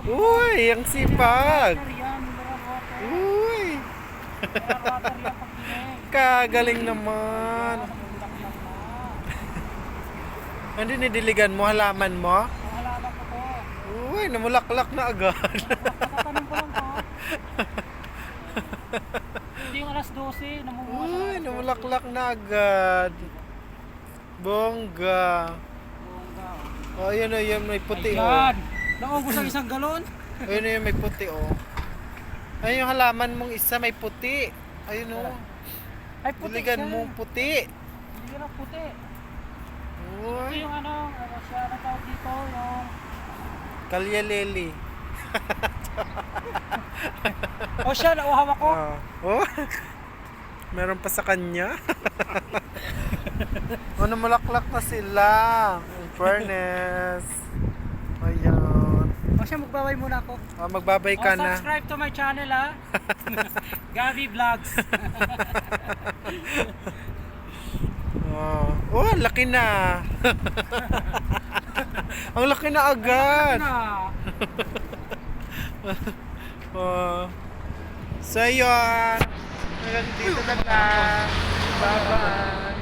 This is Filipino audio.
Uy, ang sipag. Uy. Kagaling naman. Ano dinidiligan mo? Halaman mo? Uy, namulaklak na agad. Tatanong ko lang po. Hindi yung alas 12, namumuha sa Uy, alas 12. namulaklak na agad. Bongga. Oh, ayun o, yun, may puti o. Ayan! Naubos ang isang galon. Ayun o, yun, may puti o. Ayun yung halaman mong isa, may puti. Ayun o. Ay, puti Diligan siya. mo puti. Hindi na puti. Ito Uy, yung ano siya na tawag dito, yung... kalyaleli. O siya, nauhaw ako. Oh. Meron pa sa kanya. Ano, malaklak na sila. In fairness. Ayan. O siya, magbabay muna ako. Magbabay ka na. Subscribe to my channel ha. Gabi Vlogs. Oh, ang laki na. Ang laki na agad. So yun. Hanggang dito na lang. Bye-bye.